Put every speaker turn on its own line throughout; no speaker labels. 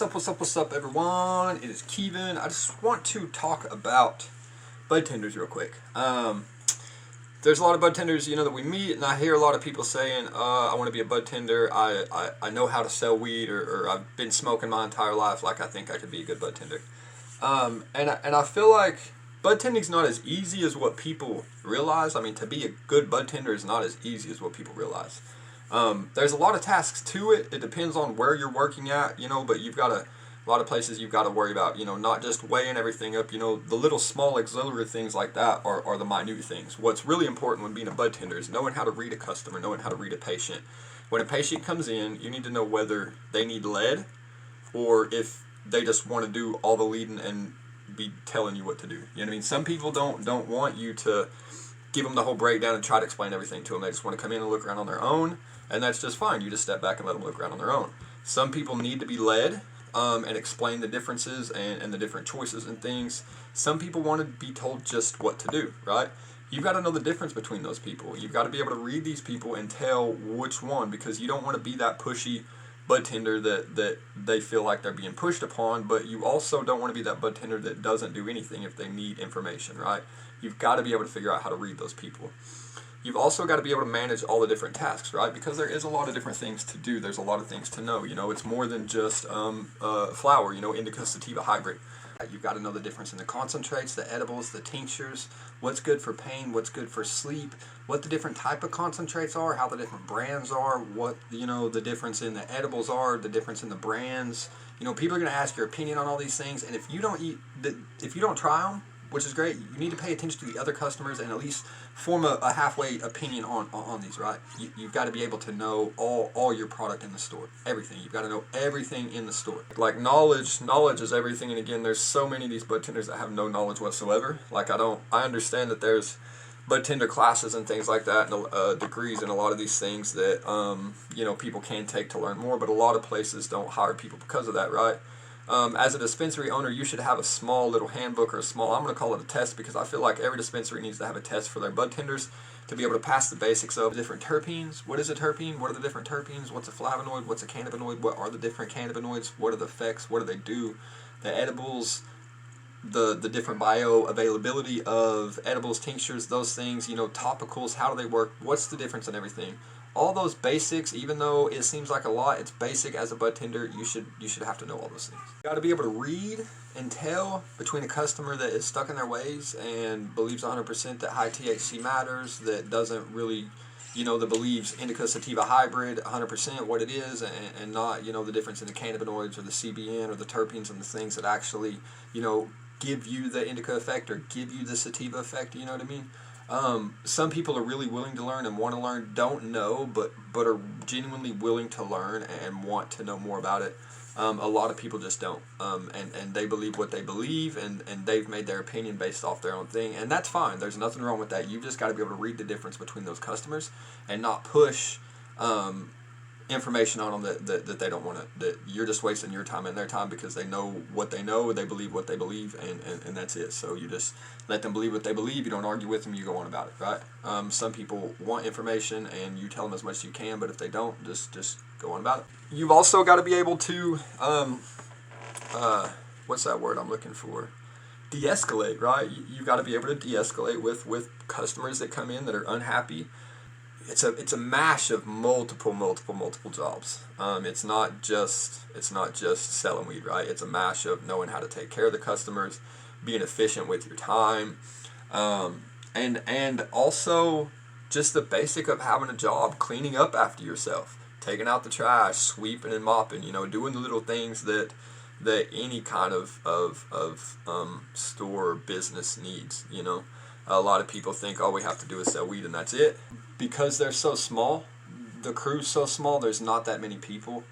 What's up, everyone? It is Kevin. I just want to talk about budtenders real quick. There's a lot of budtenders, that we meet, and I hear a lot of people saying, I want to be a budtender. I know how to sell weed, or I've been smoking my entire life, like I think I could be a good budtender. And I feel like budtending's not as easy as what people realize. I mean, to be a good budtender is not as easy as what people realize. There's a lot of tasks to it. It depends on where you're working at, but you've got a lot of places you've got to worry about, not just weighing everything up, the little small auxiliary things like that are the minute things. What's really important when being a budtender is knowing how to read a customer, knowing how to read a patient. When a patient comes in, you need to know whether they need lead or if they just want to do all the leading and be telling you what to do. You know what I mean? Some people don't want you to give them the whole breakdown and try to explain everything to them. They just want to come in and look around on their own, and that's just fine. You just step back and let them look around on their own. Some people need to be led and explain the differences and the different choices and things. Some people want to be told just what to do, right? You've got to know the difference between those people. You've got to be able to read these people and tell which one, because you don't want to be that pushy budtender that they feel like they're being pushed upon, but you also don't want to be that budtender that doesn't do anything if they need information, right? You've got to be able to figure out how to read those people. You've also got to be able to manage all the different tasks, right? Because there is a lot of different things to do. There's a lot of things to know. It's more than just flower, indica sativa hybrid. You've got to know the difference in the concentrates, the edibles, the tinctures, what's good for pain, what's good for sleep, what the different type of concentrates are, how the different brands are, what, the difference in the edibles are, the difference in the brands. People are going to ask your opinion on all these things, and if you don't try them, which is great, you need to pay attention to the other customers and at least form a halfway opinion on these, right? You've got to be able to know all your product in the store, everything. You've got to know everything in the store. Like knowledge is everything, and again, there's so many of these budtenders that have no knowledge whatsoever. Like I understand that there's budtender classes and things like that, and degrees and a lot of these things that people can take to learn more, but a lot of places don't hire people because of that, right? As a dispensary owner, you should have a small little handbook or I'm going to call it a test, because I feel like every dispensary needs to have a test for their budtenders to be able to pass the basics of different terpenes. What is a terpene? What are the different terpenes? What's a flavonoid? What's a cannabinoid? What are the different cannabinoids? What are the effects? What do they do? The edibles, the different bioavailability of edibles, tinctures, those things, topicals, how do they work? What's the difference in everything? All those basics, even though it seems like a lot, it's basic. As a budtender, you should have to know all those things. You got to be able to read and tell between a customer that is stuck in their ways and believes 100% that high THC matters, that doesn't really, that believes indica sativa hybrid 100% what it is, and not, the difference in the cannabinoids or the CBN or the terpenes and the things that actually, give you the indica effect or give you the sativa effect. You know what I mean? Some people are really willing to learn and want to learn, don't know, but are genuinely willing to learn and want to know more about it. A lot of people just don't, and they believe what they believe, and they've made their opinion based off their own thing, and that's fine. There's nothing wrong with that. You've just got to be able to read the difference between those customers and not push information on them that they don't want to, that you're just wasting your time and their time, because they know what they know, they believe what they believe, and that's it. So you just let them believe what they believe. You don't argue with them, you go on about it, right? Some people want information and you tell them as much as you can, but if they don't, just go on about it. You've also got to be able to what's that word I'm looking for? De-escalate, right? You've got to be able to de-escalate with customers that come in that are unhappy. It's a mash of multiple jobs. It's not just selling weed, right? It's a mash of knowing how to take care of the customers, being efficient with your time, and also just the basic of having a job, cleaning up after yourself, taking out the trash, sweeping and mopping, doing the little things that any kind of store business needs. A lot of people think all we have to do is sell weed and that's it. Because they're so small, the crew's so small, there's not that many people.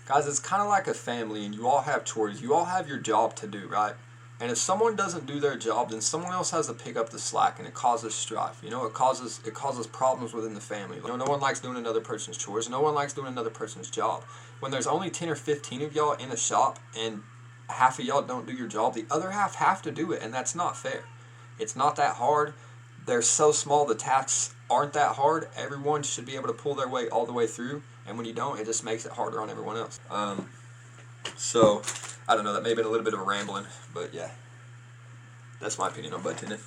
Guys, it's kind of like a family, and you all have chores. You all have your job to do, right? And if someone doesn't do their job, then someone else has to pick up the slack, and it causes strife. It causes problems within the family. No one likes doing another person's chores. No one likes doing another person's job. When there's only 10 or 15 of y'all in a shop, and half of y'all don't do your job, the other half have to do it, and that's not fair. It's not that hard. They're so small, the tasks aren't that hard. Everyone should be able to pull their weight all the way through, and when you don't, it just makes it harder on everyone else. So, I don't know, that may have been a little bit of a rambling, but yeah. That's my opinion on budtending.